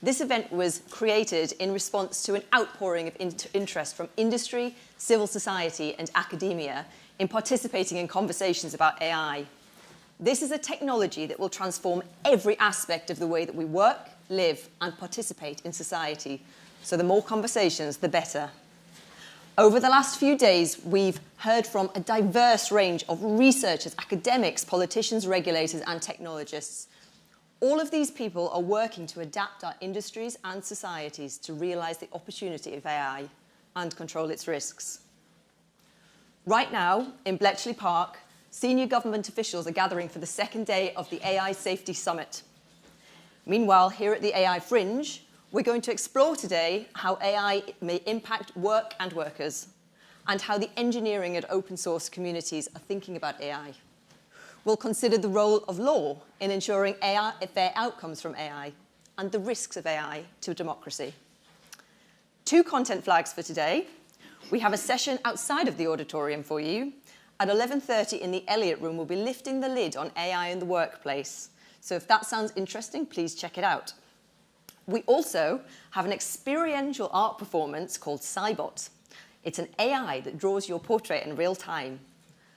This event was created in response to an outpouring of interest from industry, civil society, and academia in participating in conversations about AI. This is a technology that will transform every aspect of the way that we work, live, and participate in society. So the more conversations, the better. Over the last few days, we've heard from a diverse range of researchers, academics, politicians, regulators, and technologists. All of these people are working to adapt our industries and societies to realize the opportunity of AI and control its risks. Right now, in Bletchley Park, senior government officials are gathering for the second day of the AI Safety Summit. Meanwhile, here at the AI Fringe, we're going to explore today how AI may impact work and workers, and how the engineering and open source communities are thinking about AI. We'll consider the role of law in ensuring fair outcomes from AI and the risks of AI to democracy. 2 content flags for today. We have a session outside of the auditorium for you. At 11:30 in the Elliott Room, we'll be lifting the lid on AI in the workplace. So if that sounds interesting, please check it out. We also have an experiential art performance called Cybot. It's an AI that draws your portrait in real time.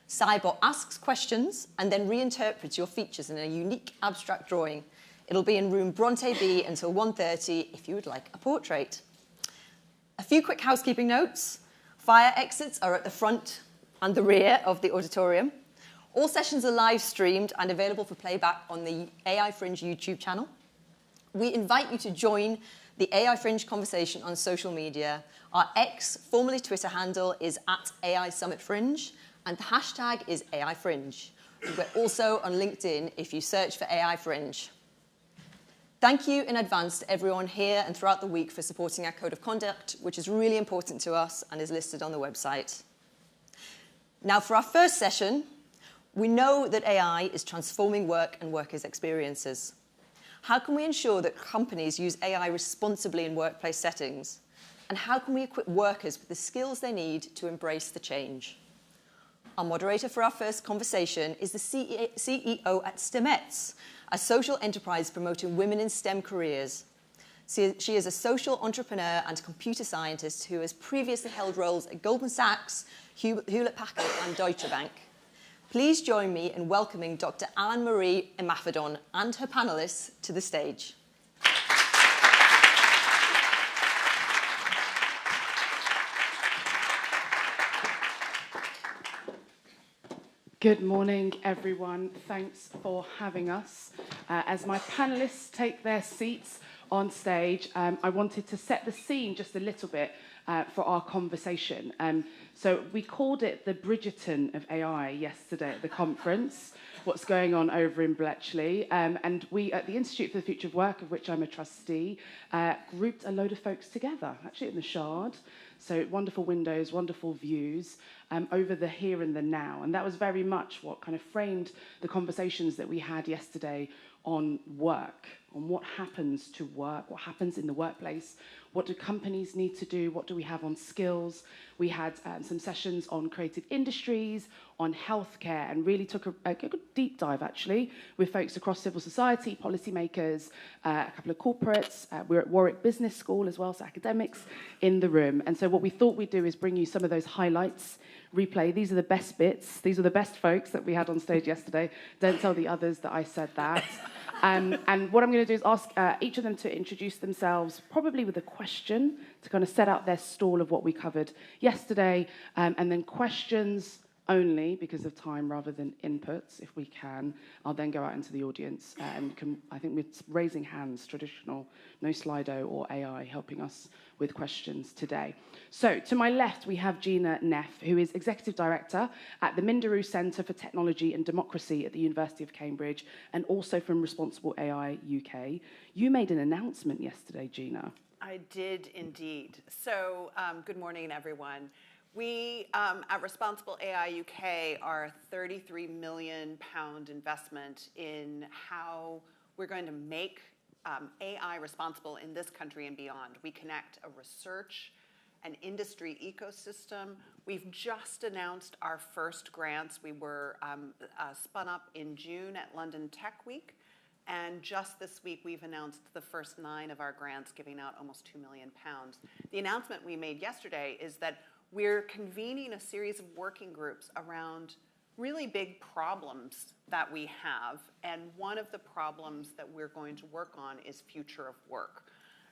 Cybot asks questions and then reinterprets your features in a unique abstract drawing. It'll be in room Bronte B until 1:30 if you would like a portrait. A few quick housekeeping notes. Fire exits are at the front and the rear of the auditorium. All sessions are live streamed and available for playback on the AI Fringe YouTube channel. We invite you to join the AI Fringe conversation on social media. Our X, formerly Twitter handle, is @AISummitFringe. And the hashtag is AI Fringe. We're also on LinkedIn if you search for AI Fringe. Thank you in advance to everyone here and throughout the week for supporting our code of conduct, which is really important to us and is listed on the website. Now, for our first session, we know that AI is transforming work and workers' experiences. How can we ensure that companies use AI responsibly in workplace settings? And how can we equip workers with the skills they need to embrace the change? Our moderator for our first conversation is the CEO at Stemettes, a social enterprise promoting women in STEM careers. She is a social entrepreneur and computer scientist who has previously held roles at Goldman Sachs, Hewlett-Packard, and Deutsche Bank. Please join me in welcoming Dr. Anne-Marie Imafiedon and her panelists to the stage. Good morning, everyone. Thanks for having us. As my panelists take their seats on stage, I wanted to set the scene just a little bit for our conversation. So we called it the Bridgerton of AI yesterday at the conference, what's going on over in Bletchley. And we, at the Institute for the Future of Work, of which I'm a trustee, grouped a load of folks together, actually in the Shard. So wonderful windows, wonderful views over the here and the now. And that was very much what kind of framed the conversations that we had yesterday on work, on what happens to work, what happens in the workplace, what do companies need to do, what do we have on skills. We had some sessions on creative industries, on healthcare, and really took a good deep dive, actually, with folks across civil society, policymakers, a couple of corporates. We're at Warwick Business School as well, so academics in the room. And so what we thought we'd do is bring you some of those highlights, replay. These are the best bits. These are the best folks that we had on stage yesterday. Don't tell the others that I said that. And what I'm going to do is ask each of them to introduce themselves, probably with a question to kind of set out their stall of what we covered yesterday, and then questions only because of time rather than inputs, if we can. I'll then go out into the audience and I think with raising hands, traditional, no Slido or AI helping us with questions today. So to my left, we have Gina Neff, who is Executive Director at the Minderoo Centre for Technology and Democracy at the University of Cambridge, and also from Responsible AI UK. You made an announcement yesterday, Gina. I did indeed. So good morning, everyone. We, at Responsible AI UK, are a £33 million investment in how we're going to make AI responsible in this country and beyond. We connect a research and industry ecosystem. We've just announced our first grants. We were spun up in June at London Tech Week And just this week, we've announced the first 9 of our grants, giving out almost £2 million. The announcement we made yesterday is that we're convening a series of working groups around really big problems that we have. And one of the problems that we're going to work on is future of work.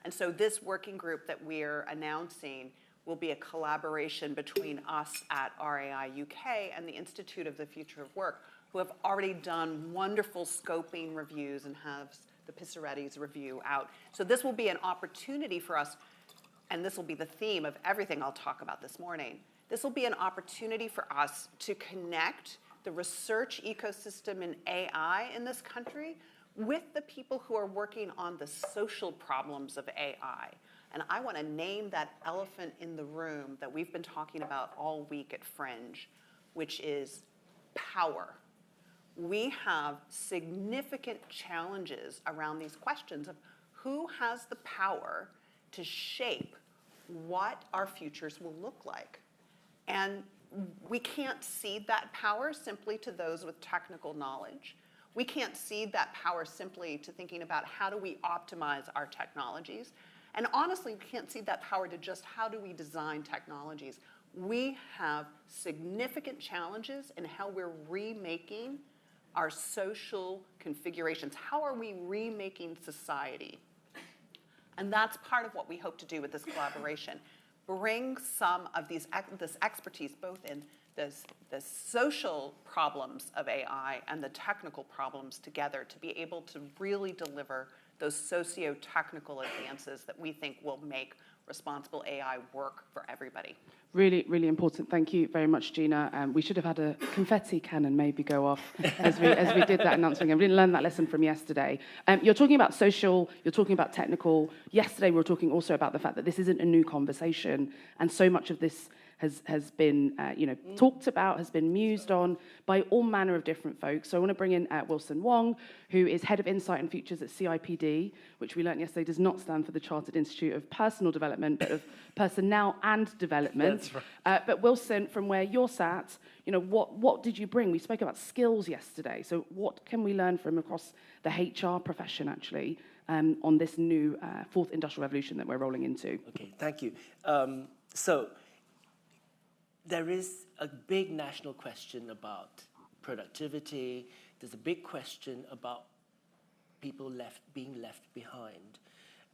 And so this working group that we're announcing will be a collaboration between us at RAI UK and the Institute of the Future of Work, who have already done wonderful scoping reviews and have the Pissaretti's review out. So this will be an opportunity for us, and this will be the theme of everything I'll talk about this morning. This will be an opportunity for us to connect the research ecosystem in AI in this country with the people who are working on the social problems of AI. And I want to name that elephant in the room that we've been talking about all week at Fringe, which is power. We have significant challenges around these questions of who has the power to shape what our futures will look like. And we can't cede that power simply to those with technical knowledge. We can't cede that power simply to thinking about how do we optimize our technologies. And honestly, we can't cede that power to just how do we design technologies. We have significant challenges in how we're remaking our social configurations. How are we remaking society? And that's part of what we hope to do with this collaboration. Bring some of this expertise, both in the social problems of AI and the technical problems together, to be able to really deliver those socio-technical advances that we think will make responsible AI work for everybody. Really, really important. Thank you very much, Gina. We should have had a confetti cannon maybe go off as we did that announcement. We didn't learn that lesson from yesterday. You're talking about social, you're talking about technical. Yesterday we were talking also about the fact that this isn't a new conversation, and so much of this has been talked about, has been mused on by all manner of different folks. So I want to bring in Wong, who is Head of Insight and Futures at CIPD, which we learned yesterday does not stand for the Chartered Institute of Personal Development, but of Personnel and Development. That's right. But Wilson, from where you're sat, what did you bring? We spoke about skills yesterday. So what can we learn from across the HR profession, actually, on this new fourth industrial revolution that we're rolling into? Okay, thank you. So there is a big national question about productivity. There's a big question about people being left behind.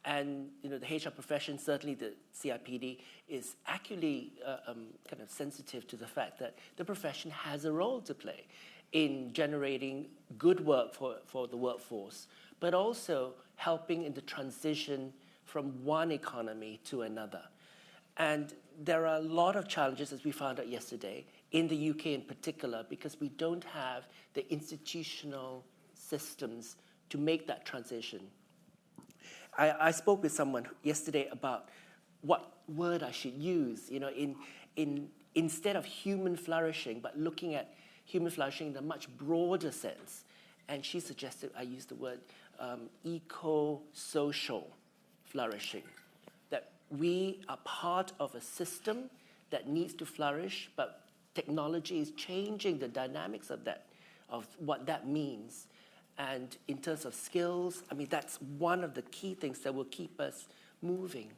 And the HR profession, certainly the CIPD, is actually kind of sensitive to the fact that the profession has a role to play in generating good work for the workforce, but also helping in the transition from one economy to another. And there are a lot of challenges, as we found out yesterday, in the UK in particular, because we don't have the institutional systems to make that transition. I spoke with someone yesterday about what word I should use, instead of human flourishing, but looking at human flourishing in a much broader sense. And she suggested I use the word eco-social flourishing. We are part of a system that needs to flourish, but technology is changing the dynamics of that, of what that means. And in terms of skills, that's one of the key things that will keep us moving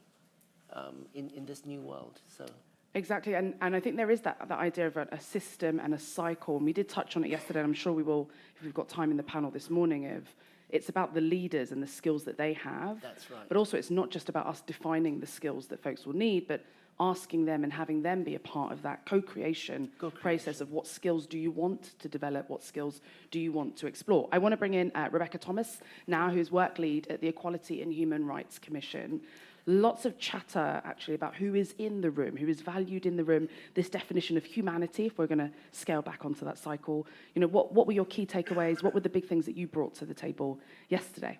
in this new world. So. Exactly, and I think there is that idea of a system and a cycle, and we did touch on it yesterday, and I'm sure we will, if we've got time in the panel this morning, it's about the leaders and the skills that they have. That's right. But also it's not just about us defining the skills that folks will need, but asking them and having them be a part of that co-creation process of what skills do you want to develop, what skills do you want to explore. I want to bring in Rebecca Thomas now, who's work lead at the Equality and Human Rights Commission. Lots of chatter, actually, about who is in the room, who is valued in the room, this definition of humanity, if we're going to scale back onto that cycle. What were your key takeaways? What were the big things that you brought to the table yesterday?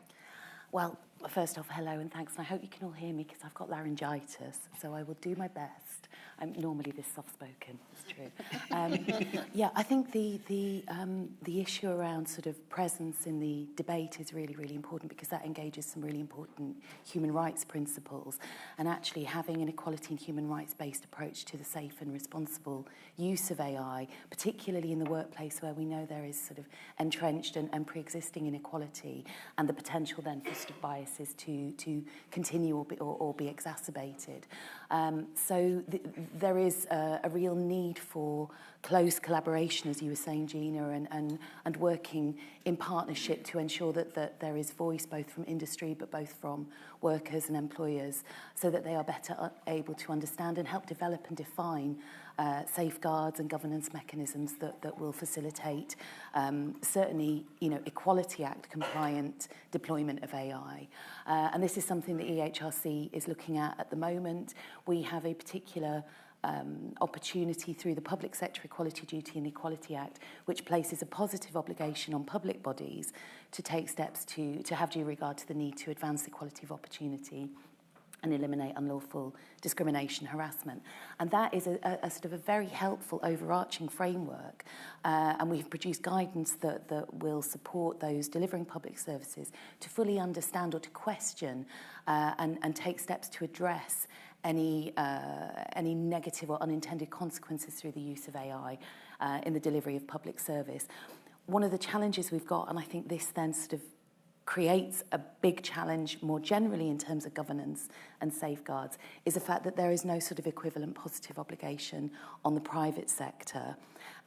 Well, First off, hello and thanks. And I hope you can all hear me because I've got laryngitis, so I will do my best. I'm normally this soft-spoken, it's true. Yeah, I think the issue around sort of presence in the debate is really, really important because that engages some really important human rights principles, and actually having an equality and human rights-based approach to the safe and responsible use of AI, particularly in the workplace where we know there is sort of entrenched and pre-existing inequality and the potential then for sort of biases to continue or be exacerbated. So there is a real need for close collaboration, as you were saying, Gina, and working in partnership to ensure that there is voice both from industry but both from workers and employers, so that they are better able to understand and help develop and define safeguards and governance mechanisms that will facilitate certainly, Equality Act compliant deployment of AI. And this is something that EHRC is looking at the moment. We have a particular opportunity through the Public Sector Equality Duty and Equality Act, which places a positive obligation on public bodies to take steps to have due regard to the need to advance equality of opportunity and eliminate unlawful discrimination, harassment. And that is a sort of a very helpful overarching framework. And we've produced guidance that will support those delivering public services to fully understand or to question and take steps to address any negative or unintended consequences through the use of AI in the delivery of public service. One of the challenges we've got, and I think this then sort of creates a big challenge more generally in terms of governance and safeguards, is the fact that there is no sort of equivalent positive obligation on the private sector.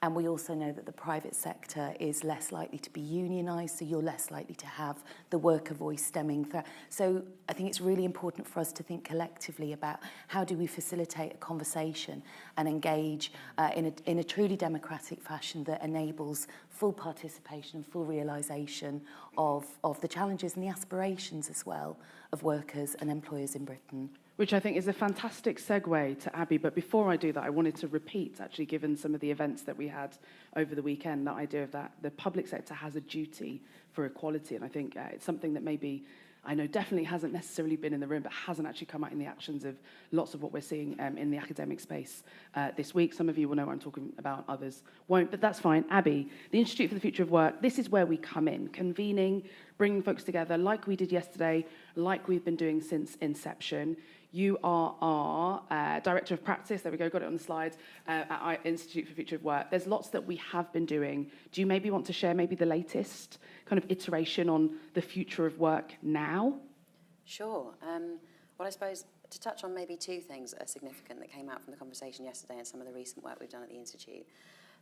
And we also know that the private sector is less likely to be unionised, so you're less likely to have the worker voice stemming through. So I think it's really important for us to think collectively about how do we facilitate a conversation and engage in a truly democratic fashion that enables full participation and full realisation of the challenges and the aspirations as well of workers and employers in Britain. Which I think is a fantastic segue to Abby. But before I do that, I wanted to repeat, actually, given some of the events that we had over the weekend, that idea of that the public sector has a duty for equality. And I think it's something that maybe, I know definitely hasn't necessarily been in the room, but hasn't actually come out in the actions of lots of what we're seeing in the academic space this week. Some of you will know what I'm talking about, others won't, but that's fine. Abby, the Institute for the Future of Work, this is where we come in, convening, bringing folks together like we did yesterday, like we've been doing since inception. You are our Director of Praxis, there we go, got it on the slide, at our Institute for the Future of Work. There's lots that we have been doing. Do you maybe want to share maybe the latest kind of iteration on the future of work now? Sure. Well, I suppose to touch on maybe two things that are significant that came out from the conversation yesterday and some of the recent work we've done at the Institute.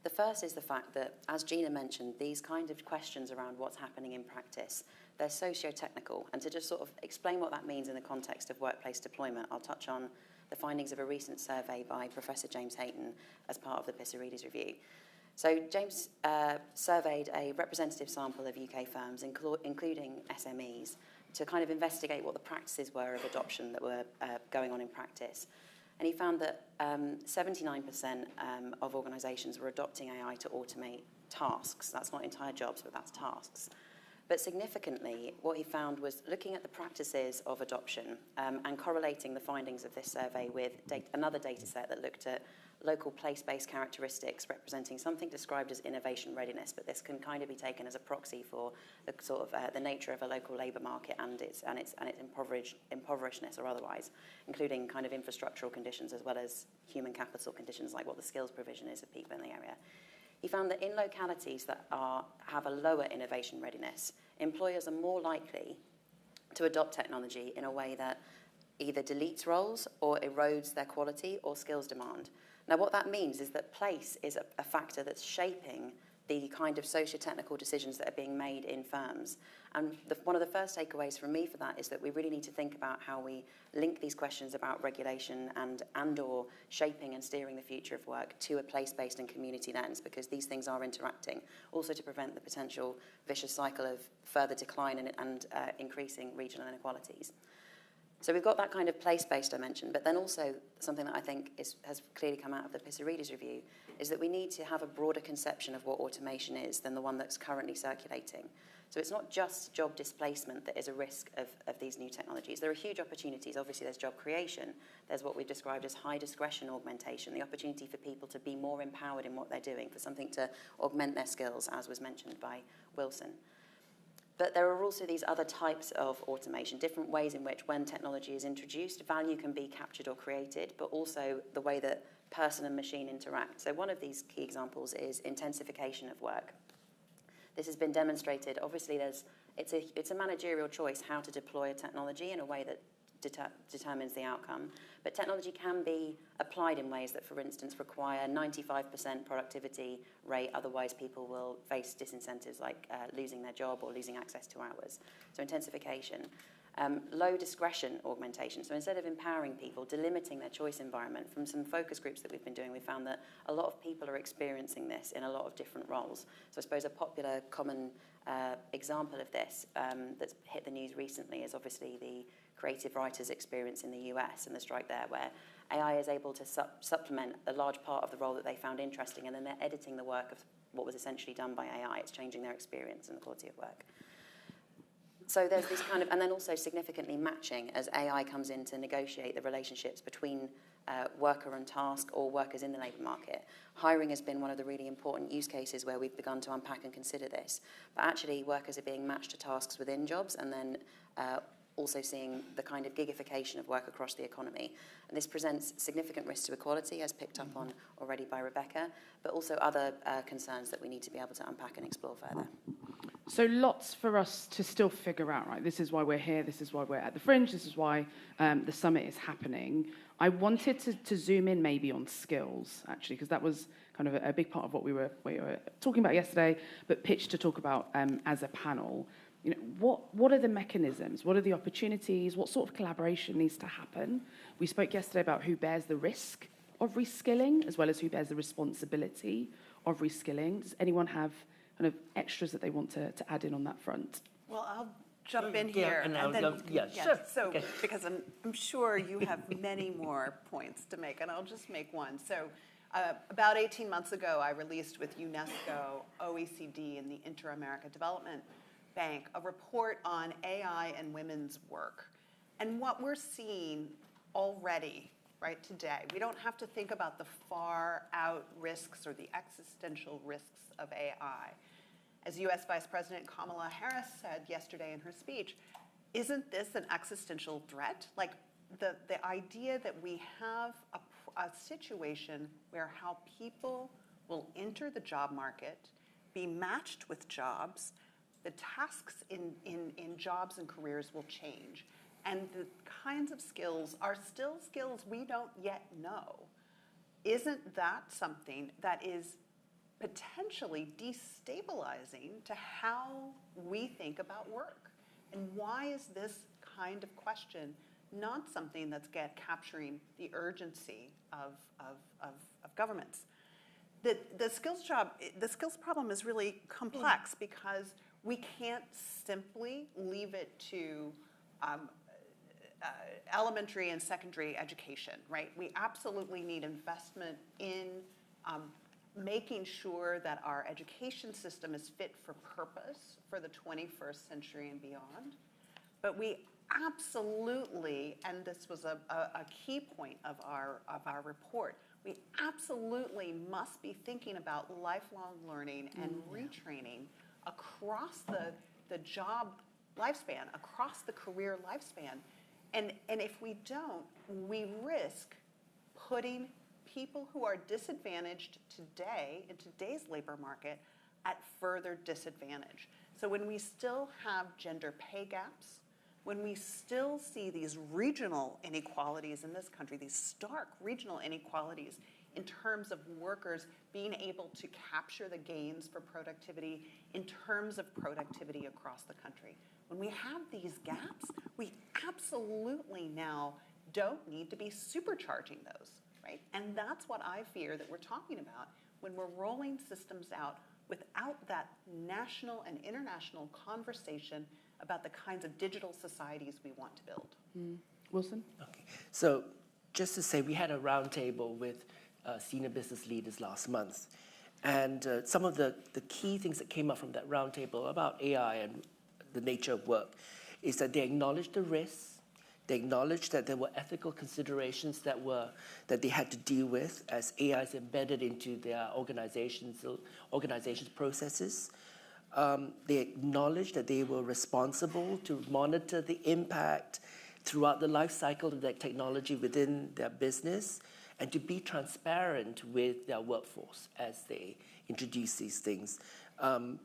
The first is the fact that, as Gina mentioned, these kind of questions around what's happening in practice, they're socio-technical. And to just sort of explain what that means in the context of workplace deployment, I'll touch on the findings of a recent survey by Professor James Hayton as part of the PISA Readers Review. So James surveyed a representative sample of UK firms, including SMEs, to kind of investigate what the practices were of adoption that were going on in practice. And he found that 79% of organisations were adopting AI to automate tasks. That's not entire jobs, but that's tasks. But significantly, what he found was looking at the practices of adoption and correlating the findings of this survey with another data set that looked at local place-based characteristics representing something described as innovation readiness, but this can kind of be taken as a proxy for the sort of the nature of a local labour market and its impoverishedness or otherwise, including kind of infrastructural conditions as well as human capital conditions like what the skills provision is of people in the area. He found that in localities that have a lower innovation readiness, employers are more likely to adopt technology in a way that either deletes roles or erodes their quality or skills demand. Now, what that means is that place is a factor that's shaping the kind of socio-technical decisions that are being made in firms. And one of the first takeaways from me for that is that we really need to think about how we link these questions about regulation and or shaping and steering the future of work to a place-based and community lens, because these things are interacting, also to prevent the potential vicious cycle of further decline and increasing regional inequalities. So we've got that kind of place-based dimension, but then also something that I think has clearly come out of the Pissarides review is that we need to have a broader conception of what automation is than the one that's currently circulating. So it's not just job displacement that is a risk of these new technologies. There are huge opportunities. Obviously, there's job creation. There's what we've described as high discretion augmentation, the opportunity for people to be more empowered in what they're doing, for something to augment their skills, as was mentioned by Wilson. But there are also these other types of automation, different ways in which when technology is introduced, value can be captured or created, but also the way that person and machine interact. So one of these key examples is intensification of work. This has been demonstrated. Obviously, it's a managerial choice how to deploy a technology in a way that determines the outcome. But technology can be applied in ways that, for instance, require 95% productivity rate. Otherwise, people will face disincentives like losing their job or losing access to hours. So intensification. Low discretion augmentation. So instead of empowering people, delimiting their choice environment. From some focus groups that we've been doing, we found that a lot of people are experiencing this in a lot of different roles. So I suppose a popular, common example of this that's hit the news recently is obviously the creative writers' experience in the US and the strike there, where AI is able to supplement a large part of the role that they found interesting, and then they're editing the work of what was essentially done by AI. It's changing their experience and the quality of work. So there's this kind of, and then also significantly matching as AI comes in to negotiate the relationships between worker and task or workers in the labour market. Hiring has been one of the really important use cases where we've begun to unpack and consider this. But actually, workers are being matched to tasks within jobs, and then also seeing the kind of gigification of work across the economy. And this presents significant risks to equality, as picked up on already by Rebecca, but also other concerns that we need to be able to unpack and explore further. So lots for us to still figure out, right? This is why we're here. This is why we're at the Fringe. This is why the summit is happening. I wanted to zoom in maybe on skills, actually, because that was kind of a big part of what we were talking about yesterday, but pitched to talk about as a panel. You know, what are the mechanisms? What are the opportunities? What sort of collaboration needs to happen? We spoke yesterday about who bears the risk of reskilling, as well as who bears the responsibility of reskilling. Does anyone have kind of extras that they want to add in on that front? Well, I'll jump in here. And then, sure. So, Okay. because I'm sure you have many more points to make, and I'll just make one. So, about 18 months ago, I released with UNESCO, OECD, and the Inter-America Development Bank a report on AI and women's work. And what we're seeing already, right, today, we don't have to think about the far out risks or the existential risks of AI. As US Vice President Kamala Harris said yesterday in her speech, isn't this an existential threat? Like the idea that we have a situation where how people will enter the job market, be matched with jobs, the tasks in jobs and careers will change. And the kinds of skills are still skills we don't yet know. Isn't that something that is potentially destabilizing to how we think about work? And why is this kind of question not something that's capturing the urgency of governments? The skills problem is really complex because we can't simply leave it to elementary and secondary education, right? We absolutely need investment in making sure that our education system is fit for purpose for the 21st century and beyond. But we absolutely, and this was a key point of our report, we absolutely must be thinking about lifelong learning and retraining across the job lifespan, across the career lifespan. And if we don't, we risk putting people who are disadvantaged today in today's labor market at further disadvantage. So when we still have gender pay gaps, when we still see these regional inequalities in this country, these stark regional inequalities in terms of workers being able to capture the gains for productivity in terms of productivity across the country. When we have these gaps, we absolutely now don't need to be supercharging those, right? And that's what I fear that we're talking about when we're rolling systems out without that national and international conversation about the kinds of digital societies we want to build. Wilson? Okay. So just to say, we had a roundtable with senior business leaders last month. And some of the key things that came up from that roundtable about AI and the nature of work is that they acknowledged the risks. They acknowledged that there were ethical considerations that they had to deal with as AI is embedded into their organizations' processes. They acknowledged that they were responsible to monitor the impact throughout the life cycle of that technology within their business, and to be transparent with their workforce as they introduce these things,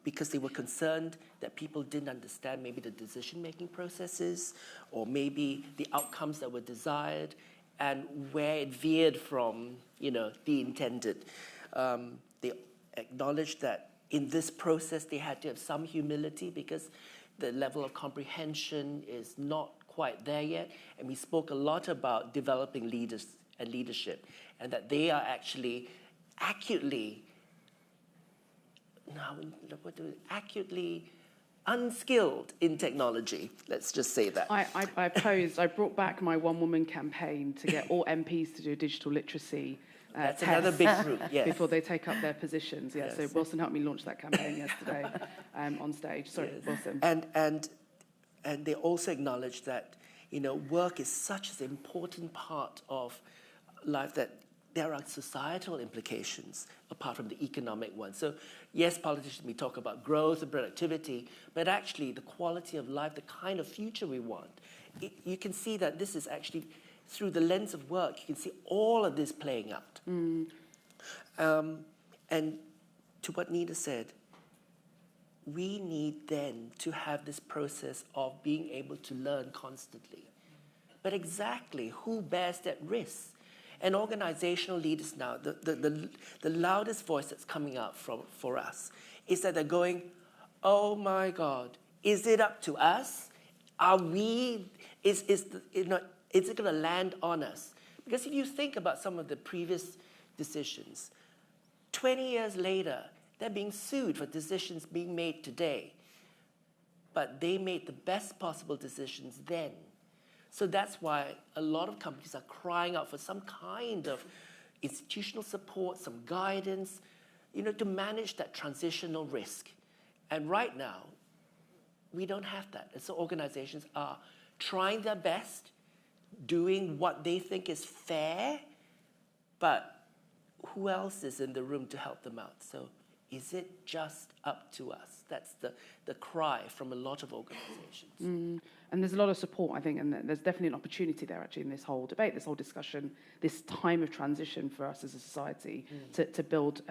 because they were concerned that people didn't understand maybe the decision-making processes or maybe the outcomes that were desired and where it veered from, the intended. They acknowledged that in this process they had to have some humility because the level of comprehension is not quite there yet, and we spoke a lot about developing leaders and leadership, and that they are actually acutely unskilled in technology. Let's just say that. I brought back my one-woman campaign to get all MPs to do a digital literacy That's test another big group, yes. before they take up their positions. Yeah, Yes. So Wilson helped me launch that campaign yesterday on stage. Sorry, Yes. Wilson. And they also acknowledge that work is such an important part of life that there are societal implications apart from the economic ones. So yes, politicians may talk about growth and productivity, but actually the quality of life, the kind of future we want, you can see that this is actually through the lens of work. You can see all of this playing out. And to what Nina said, we need then to have this process of being able to learn constantly. But exactly who bears that risk? And organizational leaders now, the loudest voice that's coming out for us is that they're going, oh my God, is it up to us? Are we, is it going to land on us? Because if you think about some of the previous decisions, 20 years later, they're being sued for decisions being made today. But they made the best possible decisions then. So that's why a lot of companies are crying out for some kind of institutional support, some guidance, to manage that transitional risk. And right now, we don't have that. And so organizations are trying their best, doing what they think is fair, but who else is in the room to help them out? So is it just up to us? That's the cry from a lot of organizations. And there's a lot of support, I think, and there's definitely an opportunity there, actually, in this whole debate, this whole discussion, this time of transition for us as a society to build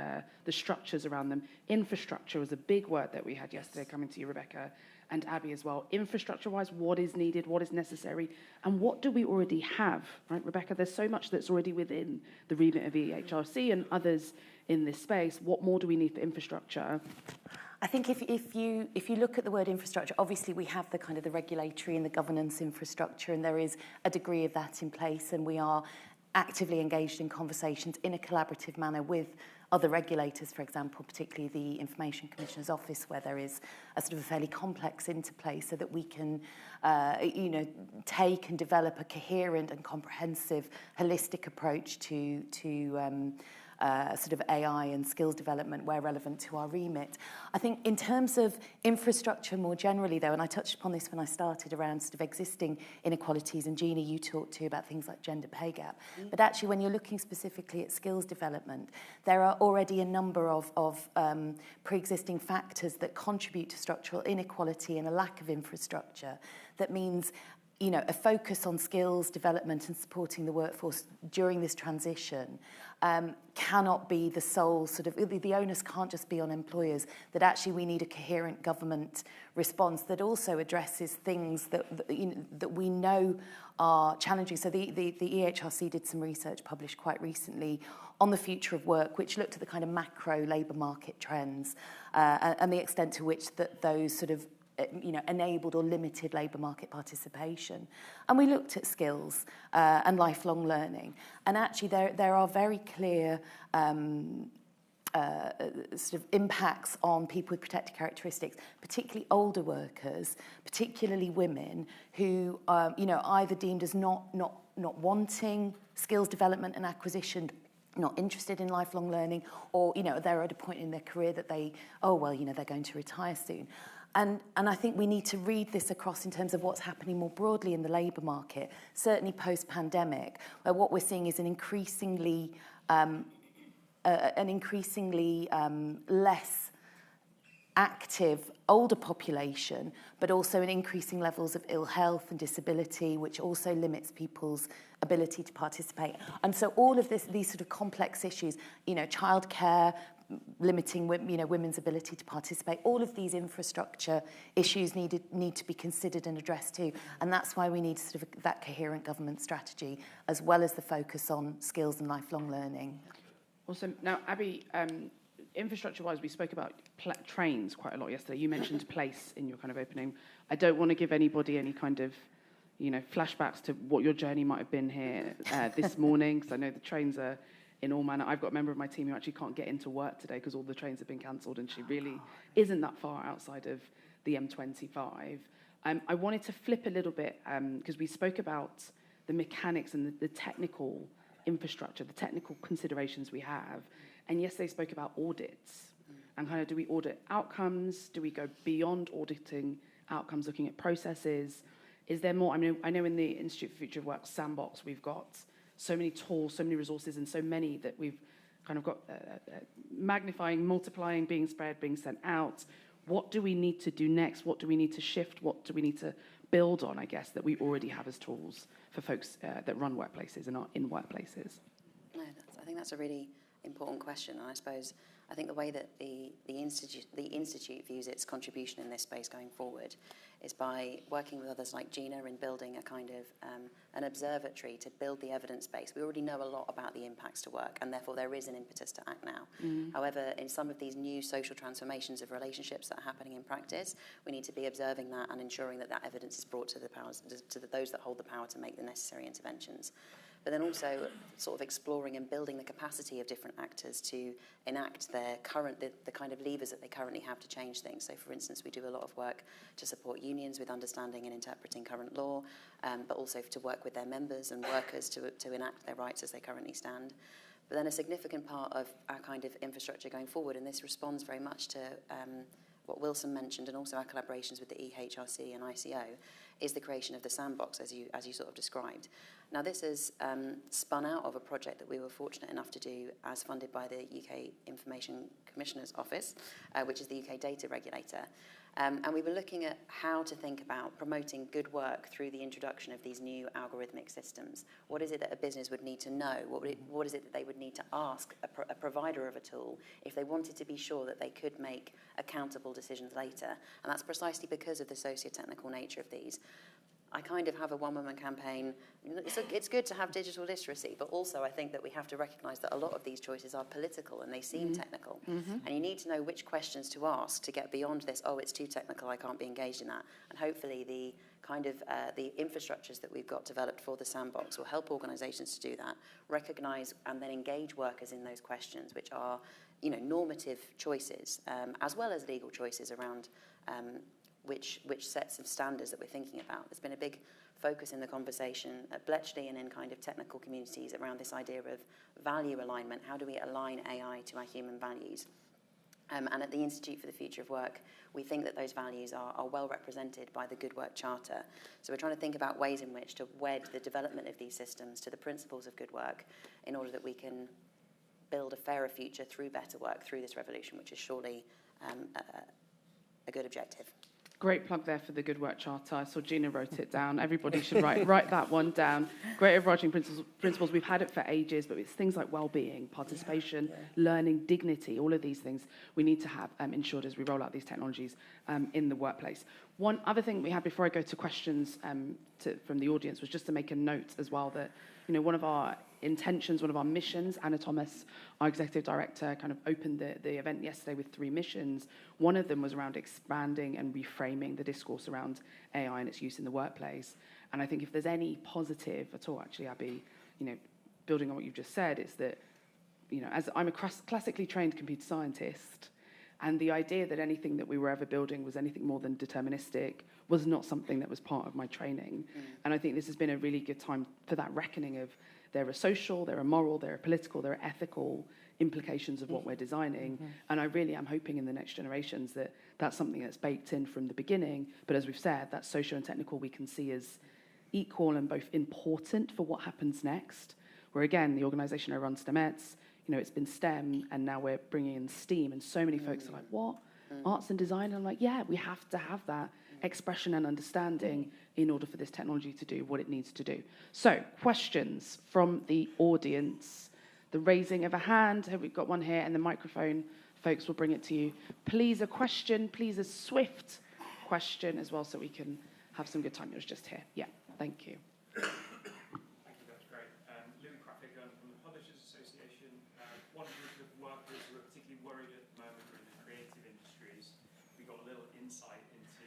the structures around them. Infrastructure was a big word that we had yesterday, coming to you, Rebecca, and Abby as well. Infrastructure-wise, what is needed, what is necessary, and what do we already have, right, Rebecca? There's so much that's already within the remit of EHRC and others in this space. What more do we need for infrastructure? I think if you look at the word infrastructure, obviously we have the kind of the regulatory and the governance infrastructure, and there is a degree of that in place, and we are actively engaged in conversations in a collaborative manner with other regulators, for example, particularly the Information Commissioner's Office, where there is a sort of a fairly complex interplay, so that we can, take and develop a coherent and comprehensive, holistic approach to sort of AI and skills development where relevant to our remit. I think in terms of infrastructure more generally, though, and I touched upon this when I started around sort of existing inequalities, and Gina, you talked too about things like gender pay gap. But actually, when you're looking specifically at skills development, there are already a number of pre-existing factors that contribute to structural inequality and a lack of infrastructure. That means a focus on skills development and supporting the workforce during this transition cannot be the sole sort of, the onus can't just be on employers, that actually we need a coherent government response that also addresses things that we know are challenging. So the EHRC did some research published quite recently on the future of work, which looked at the kind of macro labour market trends and the extent to which those sort of enabled or limited labour market participation. And we looked at skills and lifelong learning. And actually there are very clear sort of impacts on people with protected characteristics, particularly older workers, particularly women who either deemed as not wanting skills development and acquisition, not interested in lifelong learning, or they're at a point in their career that they're going to retire soon. And I think we need to read this across in terms of what's happening more broadly in the labour market, certainly post-pandemic, where what we're seeing is an increasingly less active older population, but also in increasing levels of ill health and disability, which also limits people's ability to participate. And so all of these sort of complex issues, childcare, limiting women's ability to participate, all of these infrastructure issues need to be considered and addressed too. And that's why we need sort of that coherent government strategy, as well as the focus on skills and lifelong learning. Awesome. Now, Abby, infrastructure-wise, we spoke about trains quite a lot yesterday. You mentioned place in your kind of opening. I don't want to give anybody any kind of, flashbacks to what your journey might have been here this morning, because I know the trains are in all manner. I've got a member of my team who actually can't get into work today because all the trains have been cancelled, and she really isn't that far outside of the M25. I wanted to flip a little bit because we spoke about the mechanics and the technical infrastructure, the technical considerations we have. And yesterday spoke about audits and kind of, do we audit outcomes? Do we go beyond auditing outcomes, looking at processes? Is there more? I know in the Institute for Future of Work sandbox, we've got so many tools, so many resources, and so many that we've kind of got magnifying, multiplying, being spread, being sent out. What do we need to do next? What do we need to shift? What do we need to build on, I guess, that we already have as tools for folks that run workplaces and are in workplaces? No, I think that's a really important question, and I think the way that the institute views its contribution in this space going forward is by working with others like Gina in building a kind of an observatory to build the evidence base. We already know a lot about the impacts to work, and therefore there is an impetus to act now. However, in some of these new social transformations of relationships that are happening in practice, we need to be observing that and ensuring that evidence is brought to those that hold the power to make the necessary interventions. But then also sort of exploring and building the capacity of different actors to enact the kind of levers that they currently have to change things. So, for instance, we do a lot of work to support unions with understanding and interpreting current law, but also to work with their members and workers to enact their rights as they currently stand. But then a significant part of our kind of infrastructure going forward, and this responds very much to what Wilson mentioned, and also our collaborations with the EHRC and ICO, is the creation of the sandbox, as you sort of described. Now, this is spun out of a project that we were fortunate enough to do as funded by the UK Information Commissioner's Office, which is the UK data regulator. And we were looking at how to think about promoting good work through the introduction of these new algorithmic systems. What is it that a business would need to know? What is it that they would need to ask a provider of a tool if they wanted to be sure that they could make accountable decisions later? And that's precisely because of the socio-technical nature of these. I kind of have a one-woman campaign. It's good to have digital literacy, but also I think that we have to recognise that a lot of these choices are political and they seem technical. And you need to know which questions to ask to get beyond this, oh, it's too technical, I can't be engaged in that. And hopefully the kind of the infrastructures that we've got developed for the sandbox will help organisations to do that, recognise and then engage workers in those questions, which are, normative choices, as well as legal choices around which sets of standards that we're thinking about. There's been a big focus in the conversation at Bletchley and in kind of technical communities around this idea of value alignment. How do we align AI to our human values? And at the Institute for the Future of Work, we think that those values are well represented by the Good Work Charter. So we're trying to think about ways in which to wed the development of these systems to the principles of good work in order that we can build a fairer future through better work, through this revolution, which is surely a good objective. Great plug there for the Good Work Charter. I saw Gina wrote it down. Everybody should write that one down. Great overarching principles. We've had it for ages, but it's things like well-being, participation, learning, dignity, all of these things we need to have ensured as we roll out these technologies in the workplace. One other thing we had before I go to questions from the audience was just to make a note as well that, one of our intentions, one of our missions, Anna Thomas, our executive director, kind of opened the event yesterday with 3 missions. One of them was around expanding and reframing the discourse around AI and its use in the workplace. And I think if there's any positive at all, actually, Abby, building on what you've just said, it's that as I'm a classically trained computer scientist, and the idea that anything that we were ever building was anything more than deterministic was not something that was part of my training. And I think this has been a really good time for that reckoning of there are social, there are moral, there are political, there are ethical implications of what we're designing. And I really am hoping in the next generations that that's something that's baked in from the beginning. But as we've said, that social and technical we can see as equal and both important for what happens next. Where again, the organisation I run, Stemettes, it's been STEM, and now we're bringing in STEAM, and so many folks are like, what? Arts and design? And I'm like, yeah, we have to have that expression and understanding in order for this technology to do what it needs to do. So, questions from the audience. The raising of a hand, we've got one here, and the microphone, folks will bring it to you. Please a question, please a swift question as well, so we can have some good time. It was just here. Yeah, thank you. One group of workers who are particularly worried at the moment are in the creative industries. We got a little insight into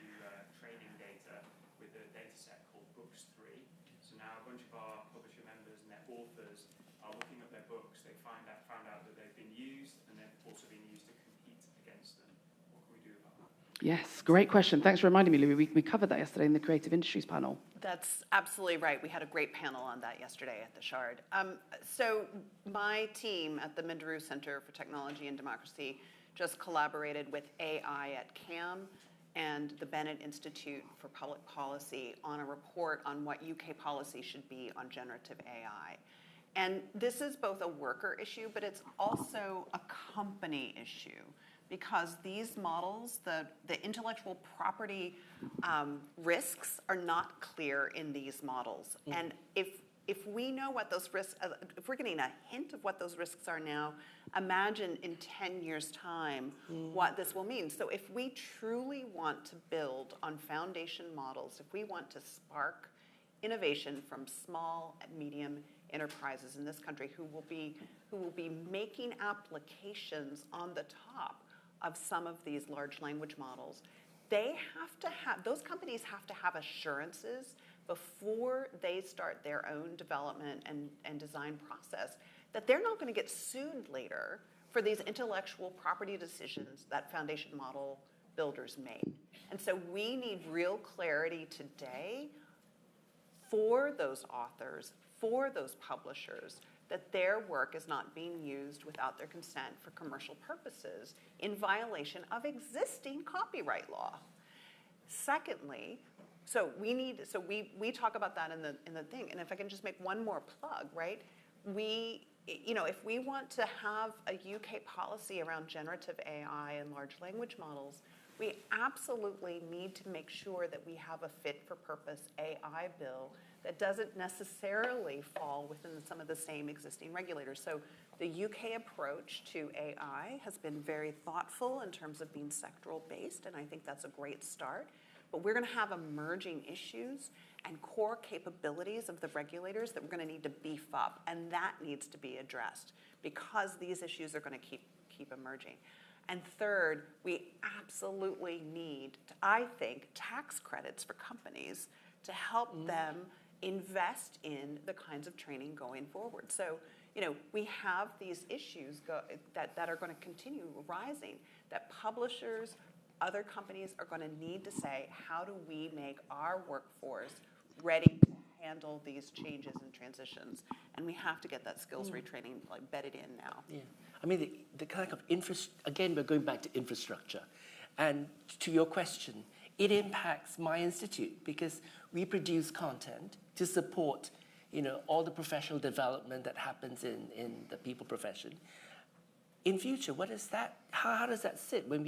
training data with a data set called Books3. So now a bunch of our publisher members and their authors are looking at their books. They found out that they've been used, and they've also been used to compete against them. What can we do about that? Yes, great question. Thanks for reminding me, Louis. We covered that yesterday in the creative industries panel. That's absolutely right. We had a great panel on that yesterday at the Shard. So my team at the Minderoo Center for Technology and Democracy just collaborated with AI at CAM and the Bennett Institute for Public Policy on a report on what UK policy should be on generative AI. And this is both a worker issue, but it's also a company issue, because these models, the intellectual property risks are not clear in these models. And if we know what those risks, if we're getting a hint of what those risks are now, imagine in 10 years' time what this will mean. So if we truly want to build on foundation models, if we want to spark innovation from small and medium enterprises in this country who will be making applications on the top of some of these large language models, those companies have to have assurances before they start their own development and design process that they're not going to get sued later for these intellectual property decisions that foundation model builders made. And so we need real clarity today for those authors, for those publishers, that their work is not being used without their consent for commercial purposes in violation of existing copyright law. Secondly, we talk about that in the thing, and if I can just make one more plug, right? If we want to have a UK policy around generative AI and large language models, we absolutely need to make sure that we have a fit-for-purpose AI bill that doesn't necessarily fall within some of the same existing regulators. So the UK approach to AI has been very thoughtful in terms of being sectoral-based, and I think that's a great start. But we're going to have emerging issues and core capabilities of the regulators that we're going to need to beef up, and that needs to be addressed because these issues are going to keep emerging. And third, we absolutely need, I think, tax credits for companies to help them invest in the kinds of training going forward. So, we have these issues that are going to continue rising, that publishers, other companies are going to need to say, how do we make our workforce ready to handle these changes and transitions? And we have to get that skills retraining bedded in now. Yeah. I mean, the kind of again, we're going back to infrastructure. And to your question, it impacts my institute because we produce content to support, all the professional development that happens in the people profession. In future, what is that? How does that sit when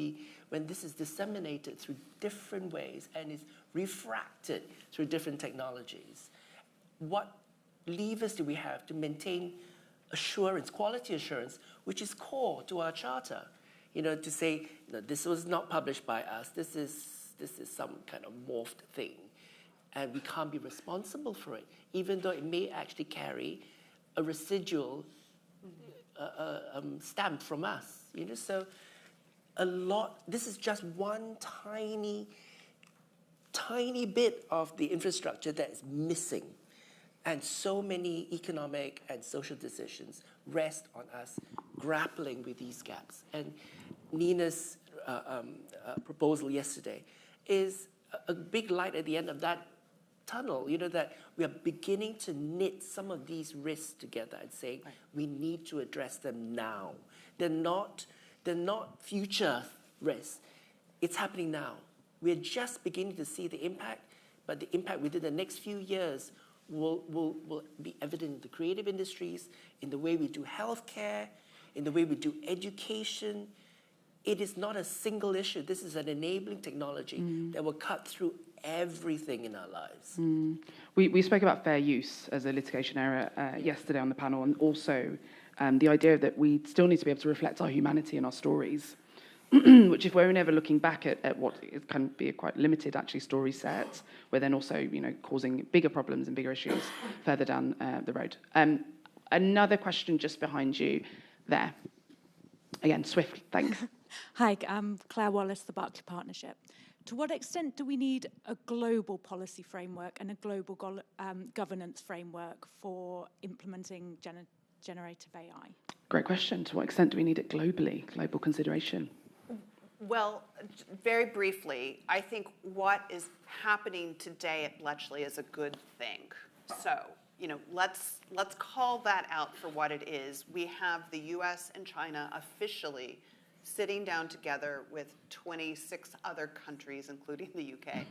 this is disseminated through different ways and is refracted through different technologies? What levers do we have to maintain assurance, quality assurance, which is core to our charter? To say, this was not published by us. This is some kind of morphed thing, and we can't be responsible for it, even though it may actually carry a residual stamp from us. So this is just one tiny bit of the infrastructure that is missing. And so many economic and social decisions rest on us grappling with these gaps. And Nina's proposal yesterday is a big light at the end of that tunnel, that we are beginning to knit some of these risks together and saying we need to address them now. They're not future risks. It's happening now. We're just beginning to see the impact, but the impact within the next few years will be evident in the creative industries, in the way we do healthcare, in the way we do education. It is not a single issue. This is an enabling technology that will cut through everything in our lives. We spoke about fair use as a litigation area yesterday on the panel, and also the idea that we still need to be able to reflect our humanity in our stories, which if we're never looking back at what can be a quite limited actually story set, we're then also causing bigger problems and bigger issues further down the road. Another question just behind you there. Again, swift, thanks. Hi, I'm Claire Wallace, the Barclay Partnership. To what extent do we need a global policy framework and a global governance framework for implementing generative AI? Great question. To what extent do we need it globally, global consideration? Well, very briefly, I think what is happening today at Bletchley is a good thing. So, let's call that out for what it is. We have the US and China officially sitting down together with 26 other countries, including the UK,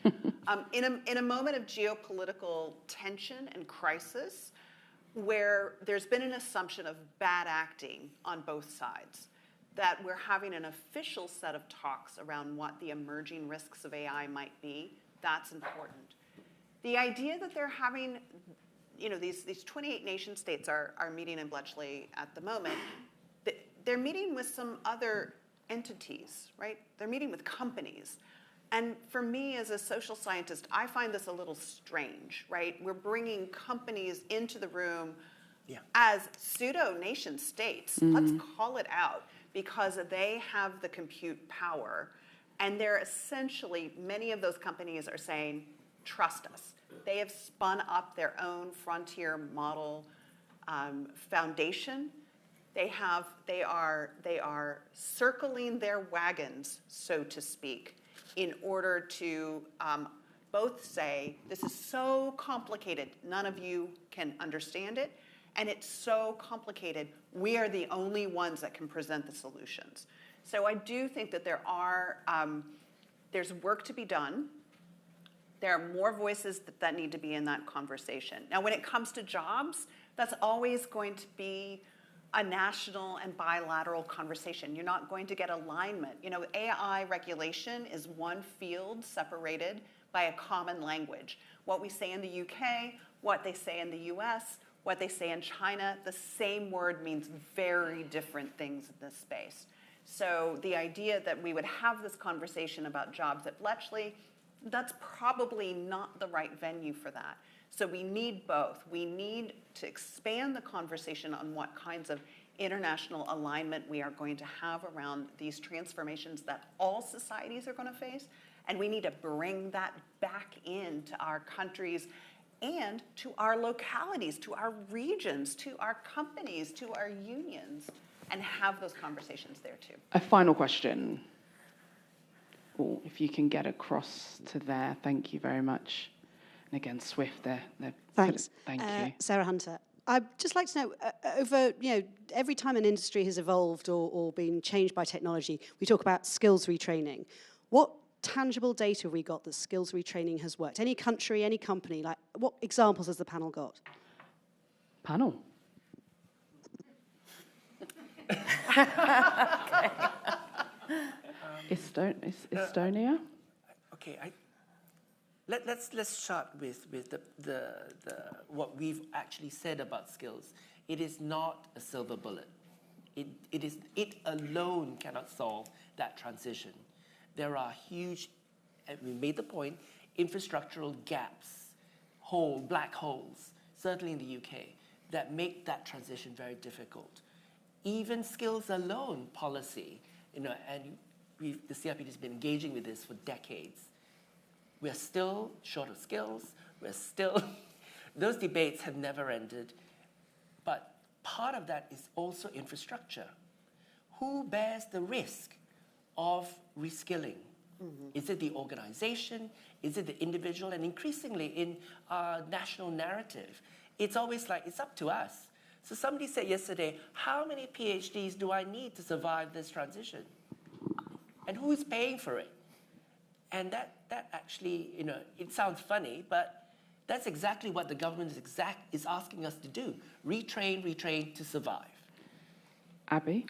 in a moment of geopolitical tension and crisis, where there's been an assumption of bad acting on both sides, that we're having an official set of talks around what the emerging risks of AI might be. That's important. The idea that they're having, these 28 nation states are meeting in Bletchley at the moment. They're meeting with some other entities, right? They're meeting with companies. And for me as a social scientist, I find this a little strange, right? We're bringing companies into the room as pseudo-nation states. Let's call it out, because they have the compute power. And they're essentially, many of those companies are saying, trust us. They have spun up their own frontier model foundation. They are circling their wagons, so to speak, in order to both say, this is so complicated, none of you can understand it, and it's so complicated, we are the only ones that can present the solutions. So I do think that there's work to be done. There are more voices that need to be in that conversation. Now, when it comes to jobs, that's always going to be a national and bilateral conversation. You're not going to get alignment. AI regulation is one field separated by a common language. What we say in the UK, what they say in the US, what they say in China, the same word means very different things in this space. So the idea that we would have this conversation about jobs at Bletchley, that's probably not the right venue for that. So we need both. We need to expand the conversation on what kinds of international alignment we are going to have around these transformations that all societies are going to face. And we need to bring that back into our countries and to our localities, to our regions, to our companies, to our unions, and have those conversations there too. A final question. Oh, if you can get across to there, thank you very much. And again, swift there. Thanks. Thank you. Sarah Hunter. I'd just like to know, over, every time an industry has evolved or been changed by technology, we talk about skills retraining. What tangible data have we got that skills retraining has worked? Any country, any company, what examples has the panel got? Panel. Estonia? Okay, let's start with the what we've actually said about skills. It is not a silver bullet. It alone cannot solve that transition. There are huge, and we made the point, infrastructural gaps, black holes, certainly in the UK, that make that transition very difficult. Even skills alone policy, and the CIPD has been engaging with this for decades. We're still short of skills. We're still those debates have never ended. But part of that is also infrastructure. Who bears the risk of reskilling? Is it the organization? Is it the individual? And increasingly in our national narrative, it's always like, it's up to us. So somebody said yesterday, how many PhDs do I need to survive this transition? And who's paying for it? And that actually, it sounds funny, but that's exactly what the government is asking us to do. Retrain to survive. Abby?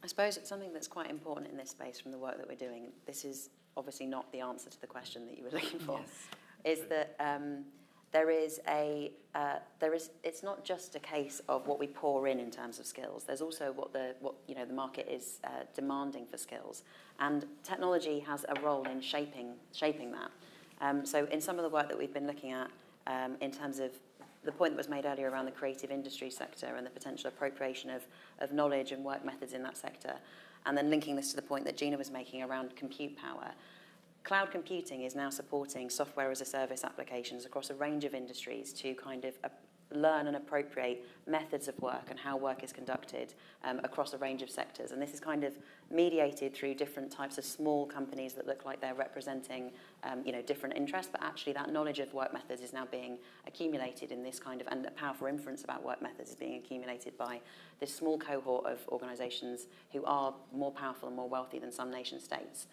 I suppose it's something that's quite important in this space from the work that we're doing. This is obviously not the answer to the question that you were looking for. Yes. Is that it's not just a case of what we pour in terms of skills. There's also what the market is demanding for skills, and technology has a role in shaping that. So in some of the work that we've been looking at, in terms of the point that was made earlier around the creative industry sector and the potential appropriation of knowledge and work methods in that sector, and then linking this to the point that Gina was making around compute power. Cloud computing is now supporting software as a service applications across a range of industries to kind of learn and appropriate methods of work and how work is conducted across a range of sectors. And this is kind of mediated through different types of small companies that look like they're representing different interests, but actually that knowledge of work methods is now being accumulated in this kind of, and the powerful inference about work methods is being accumulated by this small cohort of organisations who are more powerful and more wealthy than some nation states.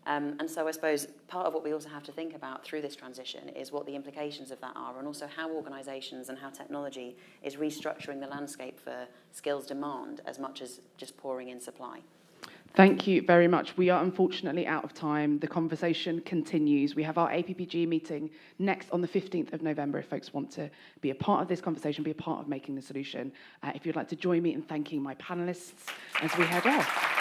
And so I suppose part of what we also have to think about through this transition is what the implications of that are, and also how organisations and how technology is restructuring the landscape for skills demand as much as just pouring in supply. Thank you very much. We are unfortunately out of time. The conversation continues. We have our APPG meeting next on the 15th of November if folks want to be a part of this conversation, be a part of making the solution. If you'd like to join me in thanking my panellists as we head off.